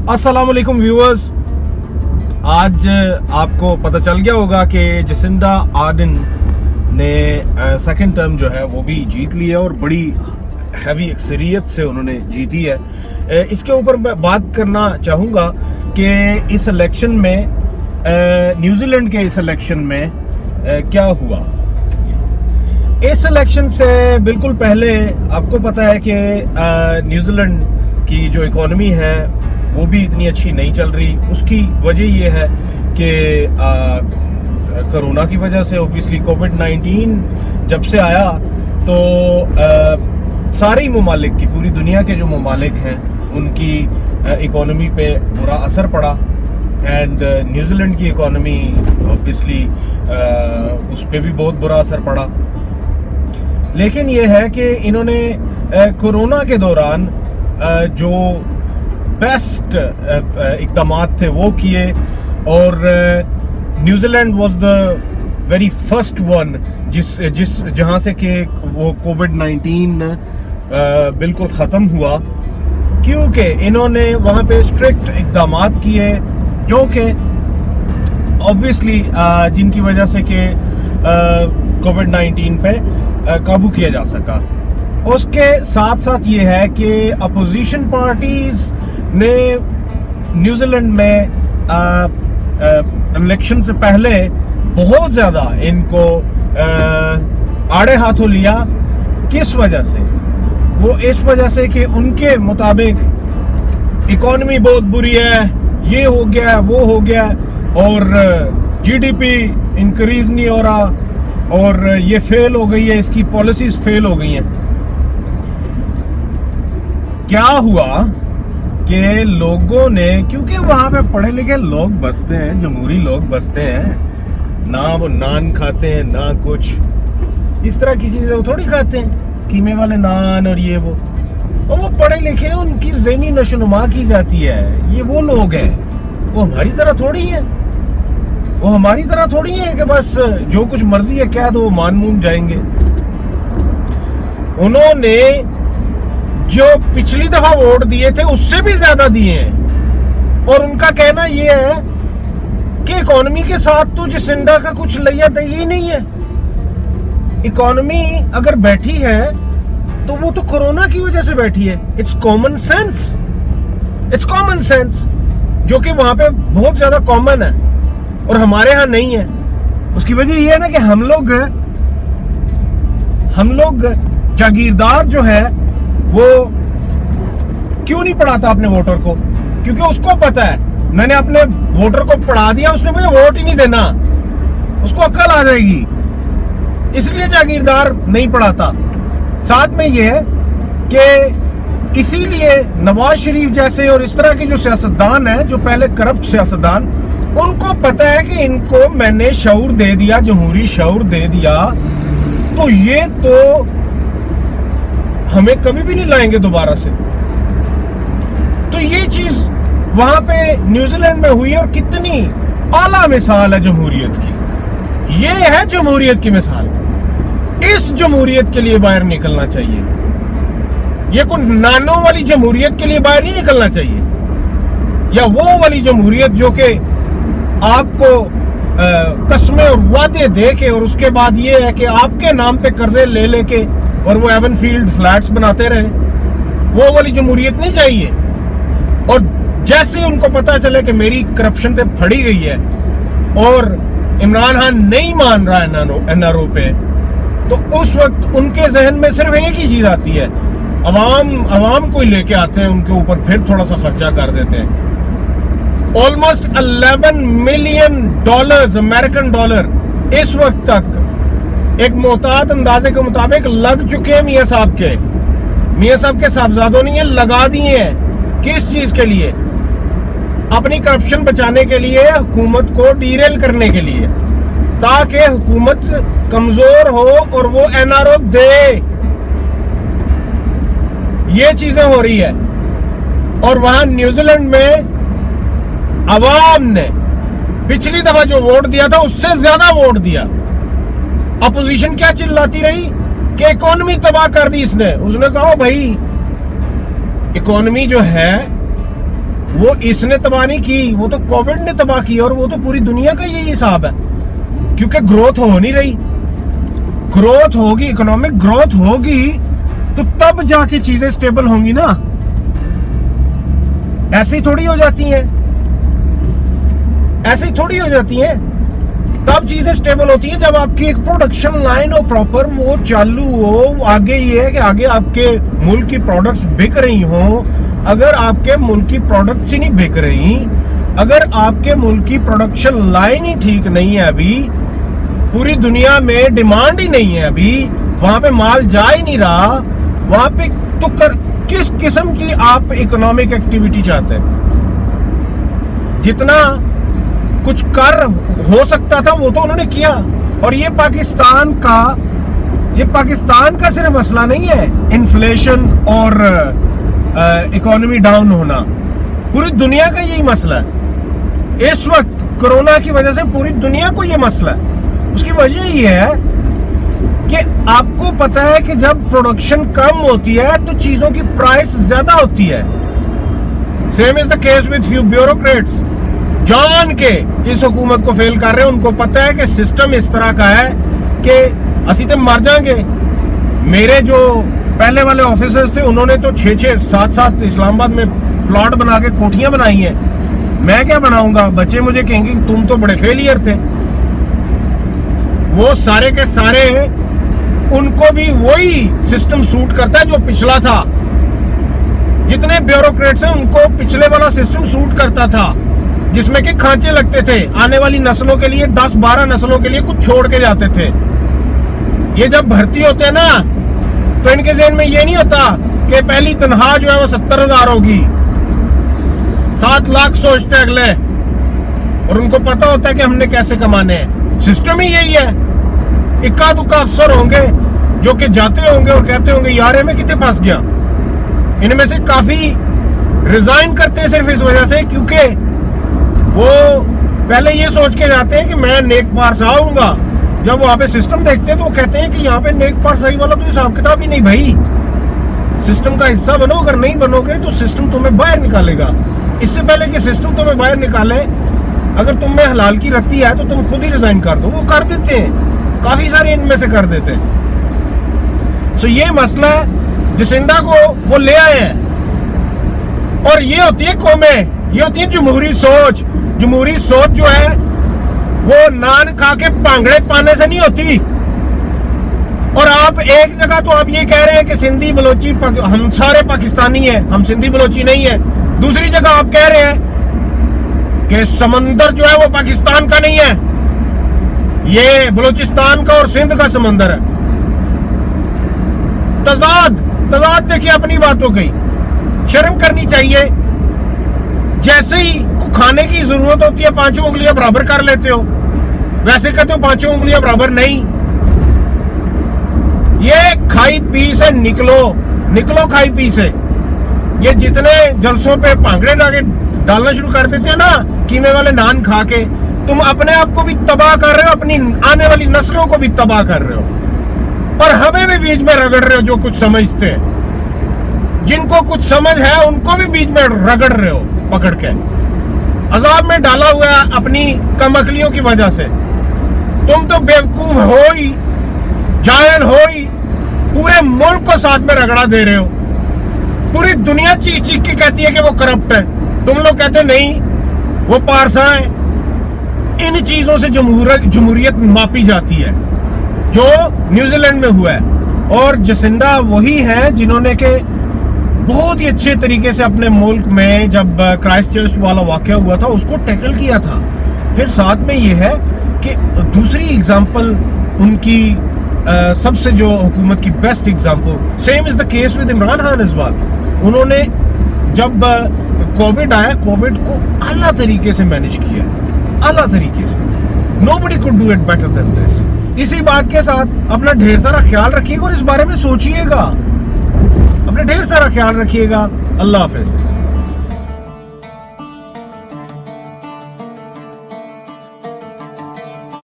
अस्सलाम वालेकुम व्यूअर्स। आज आपको पता चल गया होगा कि जसिंडा आर्डन ने सेकंड टर्म जो है वो भी जीत ली है और बड़ी हैवी अक्सरियत से उन्होंने जीती है। इसके ऊपर मैं बात करना चाहूँगा कि इस इलेक्शन में न्यूजीलैंड के इस इलेक्शन में क्या हुआ। इस इलेक्शन से बिल्कुल पहले आपको पता है कि न्यूजीलैंड की जो इकोनॉमी है वो भी इतनी अच्छी नहीं चल रही। उसकी वजह ये है कि कोरोना की वजह से ऑब्वियसली कोविड-19 जब से आया तो सारे ममालिक की, पूरी दुनिया के जो ममालिक हैं उनकी इकोनॉमी पे बुरा असर पड़ा एंड न्यूजीलैंड की इकोनॉमी ऑब्वियसली उस पर भी बहुत बुरा असर पड़ा। लेकिन ये है कि इन्होंने कोरोना के दौरान जो बेस्ट इक़दामात थे वो किए और New Zealand was the very first one जहां से कि वो कोविड-19 बिल्कुल ख़त्म हुआ, क्योंकि इन्होंने वहाँ पे स्ट्रिक्ट इक़दामात किए जो कि ऑब्वियसली जिनकी वजह से कि कोविड-19 पे काबू किया जा सका। उसके साथ साथ ये है कि अपोजिशन पार्टीज ने न्यूजीलैंड में इलेक्शन से पहले बहुत ज़्यादा इनको आड़े हाथों लिया। किस वजह से? वो इस वजह से कि उनके मुताबिक इकोनॉमी बहुत बुरी है, ये हो गया वो हो गया और जीडीपी इंक्रीज नहीं हो रहा और ये फेल हो गई है, इसकी पॉलिसीज फेल हो गई हैं। क्या हुआ कि लोगों ने, क्योंकि वहां पे पढ़े लिखे लोग बसते हैं, जमहूरी लोग बसते हैं, ना वो नान खाते हैं ना कुछ इस तरह की चीजें वो थोड़ी खाते हैं, कीमे वाले नान और ये वो, और वो पढ़े लिखे, उनकी ज़हनी नशोनुमा की जाती है। ये वो लोग हैं, वो हमारी तरह थोड़ी है, वो हमारी तरह थोड़ी है कि बस जो कुछ मर्जी है कह दो मान मून जाएंगे। उन्होंने जो पिछली दफा वोट दिए थे उससे भी ज्यादा दिए हैं और उनका कहना यह है कि इकोनॉमी के साथ तो जसिंडा का कुछ लिया दही ही नहीं है। इकोनॉमी अगर बैठी है तो वो तो कोरोना की वजह से बैठी है। It's common sense, it's common sense जो कि वहां पे बहुत ज्यादा कॉमन है और हमारे यहाँ नहीं है। उसकी वजह यह है ना कि हम लोग जागीरदार जो है वो क्यों नहीं पढ़ाता अपने वोटर को, क्योंकि उसको पता है मैंने अपने वोटर को पढ़ा दिया, उसने मुझे वोट ही नहीं देना, उसको अक्ल आ जाएगी, इसलिए जागीरदार नहीं पढ़ाता। साथ में ये है कि इसीलिए नवाज शरीफ जैसे और इस तरह के जो सियासतदान हैं, जो पहले करप्ट सियासतदान, उनको पता है कि इनको मैंने शऊर दे दिया, जमहूरी शऊर दे दिया, तो ये तो हमें कभी भी नहीं लाएंगे दोबारा से। तो ये चीज वहां पे न्यूजीलैंड में हुई और कितनी आला मिसाल है जमहूरियत की। ये है जमहूरियत की मिसाल। इस जमहूरियत के लिए बाहर निकलना चाहिए। ये कोई नानों वाली जमहूरियत के लिए बाहर नहीं निकलना चाहिए, या वो वाली जमहूरियत जो कि आपको कस्में और वादे दे के और उसके बाद ये है कि आपके नाम पे कर्जे ले लेके और वो एवनफील्ड फ्लैट्स बनाते रहे। वो वाली जमहूरियत नहीं चाहिए। और जैसे उनको पता चले कि मेरी करप्शन पे फड़ी गई है और इमरान खान नहीं मान रहा है एनआरओ पे, तो उस वक्त उनके जहन में सिर्फ एक ही चीज आती है, अवाम को ही लेके आते हैं उनके ऊपर, फिर थोड़ा सा खर्चा कर देते हैं। Almost 11 million dollars, American dollar इस वक्त तक एक मोहतात अंदाजे के मुताबिक लग चुके हैं मियाँ साहब के साहबजादों ने ये लगा दिए हैं। किस चीज के लिए? अपनी करप्शन बचाने के लिए, हुकूमत को डीरेल करने के लिए, ताकि हुकूमत कमजोर हो और वो एनआरओ दे। ये चीजें हो रही है। और वहां न्यूजीलैंड में अवाम ने पिछली दफा जो वोट दिया था उससे ज्यादा वोट दिया। अपोजिशन क्या चिल्लाती रही कि इकोनॉमी तबाह कर दी इसने। उसने कहा भाई इकोनॉमी जो है वो इसने तबाह नहीं की, वो तो कोविड ने तबाह की, और वो तो पूरी दुनिया का यही हिसाब है, क्योंकि ग्रोथ हो नहीं रही। ग्रोथ होगी, इकोनॉमिक ग्रोथ होगी तो तब जाके चीजें स्टेबल होंगी ना, ऐसे ही थोड़ी हो जाती हैं, ऐसे ही थोड़ी हो जाती हैं। तब चीजें स्टेबल होती हैं जब आपकी एक प्रोडक्शन लाइन हो प्रॉपर, वो चालू हो। आगे ये है कि आगे आपके मुल्क की प्रोडक्ट्स बिक रही हो। अगर आपके मुल्क की प्रोडक्ट्स ही नहीं बिक रही, अगर आपके मुल्क की प्रोडक्शन लाइन ही ठीक नहीं है, अभी पूरी दुनिया में डिमांड ही नहीं है, अभी वहां पे माल जा ही नहीं रहा, वहां पे तो किस किस्म की आप इकोनॉमिक एक्टिविटी चाहते हैं? जितना कुछ कर हो सकता था वो तो उन्होंने किया। और ये पाकिस्तान का सिर्फ मसला नहीं है इन्फ्लेशन और इकोनॉमी डाउन होना, पूरी दुनिया का यही मसला है। इस वक्त कोरोना की वजह से पूरी दुनिया को ये मसला है। उसकी वजह ये है कि आपको पता है कि जब प्रोडक्शन कम होती है तो चीजों की प्राइस ज्यादा होती है। Same is the case with few bureaucrats, जान के इस हुकूमत को फेल कर रहे हैं। उनको पता है कि सिस्टम इस तरह का है कि असी तो मर जाएंगे। मेरे जो पहले वाले ऑफिसर्स थे उन्होंने तो 6-6, 7-7 इस्लामाबाद में प्लॉट बना के कोठियां बनाई हैं। मैं क्या बनाऊंगा? बच्चे मुझे कहेंगे तुम तो बड़े फेलियर थे। वो सारे के सारे, उनको भी वही सिस्टम सूट करता है जो पिछला था। जितने ब्यूरोक्रेट्स हैं उनको पिछले वाला सिस्टम सूट करता था, जिसमें कि खांचे लगते थे। आने वाली नस्लों के लिए, 10-12 नस्लों के लिए कुछ छोड़ के जाते थे। ये जब भर्ती होते हैं ना तो इनके ज़हन में ये नहीं होता कि पहली तनख्वाह जो है वो 70,000 होगी, 7 लाख सोचते अगले, और उनको पता होता है कि हमने कैसे कमाने हैं। सिस्टम ही यही है। इक्का दुक्का अफसर होंगे जो कि जाते होंगे और कहते होंगे यार मैं कितने पास गया। इनमें से काफी रिजाइन करते हैं सिर्फ इस वजह से क्योंकि वो पहले ये सोच के जाते हैं कि मैं नेक पास आऊंगा। जब वहां पे सिस्टम देखते हैं तो वो कहते हैं कि यहाँ पे नेक पास सही वाला तो हिसाब किताब ही नहीं भाई। सिस्टम का हिस्सा बनो, अगर नहीं बनोगे तो सिस्टम तुम्हें बाहर निकालेगा। इससे पहले कि सिस्टम तुम्हें बाहर निकाले, अगर तुम में हलाल की रत्ती है तो तुम खुद ही रिजाइन कर दो। वो कर देते हैं, काफी सारे इनमें से कर देते हैं। सो ये मसला है, जसिंदा को वो ले आए हैं। और ये होती है कौमें, ये होती है जमहूरी सोच। जमहूरी सोच जो है वो नान खा के भांगड़े पाने से नहीं होती। और आप एक जगह तो आप ये कह रहे हैं कि सिंधी बलोची हम सारे पाकिस्तानी हैं, हम सिंधी बलोची नहीं है। दूसरी जगह आप कह रहे हैं कि समंदर जो है वो पाकिस्तान का नहीं है, ये बलूचिस्तान का और सिंध का समंदर है। तजाद देखिए अपनी बातों की। शर्म करनी चाहिए। जैसे ही खाने की जरूरत होती है 5 उंगलियां बराबर कर लेते हो, वैसे कहते हो 5 उंगलियां बराबर नहीं। ये खाई पी से निकलो खाई पी से। ये जितने जलसों पे भांगड़े डालना शुरू कर देते हैं ना कीमे वाले नान खा के, तुम अपने आप को भी तबाह कर रहे हो, अपनी आने वाली नस्लों को भी तबाह कर रहे हो, और हमें भी बीच में रगड़ रहे हो जो कुछ समझते हैं। जिनको कुछ समझ है उनको भी बीच में रगड़ रहे हो पकड़ के। अजाब में डाला हुआ है अपनी कमअकलियों की वजह से। तुम तो बेवकूफ हो ही, जाहिल हो ही, पूरे मुल्क को साथ में रगड़ा दे रहे हो। पूरी दुनिया चीख चीख के कहती है कि वो करप्ट है, तुम लोग कहते नहीं वो पारसा है। इन चीजों से जमहूरियत मापी जाती है जो न्यूजीलैंड में हुआ है। और जसिंदा वही है जिन्होंने के बहुत ही अच्छे तरीके से अपने मुल्क में जब क्राइस्ट चर्च वाला वाकया हुआ था उसको टैकल किया था। फिर साथ में ये है कि दूसरी एग्जांपल उनकी सबसे जो हुकूमत की best example, same is the case with Imran Khan इस बार। उन्होंने जब कोविड आया, कोविड को आला तरीके से मैनेज किया, आला तरीके से। Nobody could do it better than this. इसी बात के साथ अपना ढेर सारा ख्याल रखिएगा और इस बारे में सोचिएगा। अपना ढेर सारा ख्याल रखिएगा। अल्लाह हाफिज।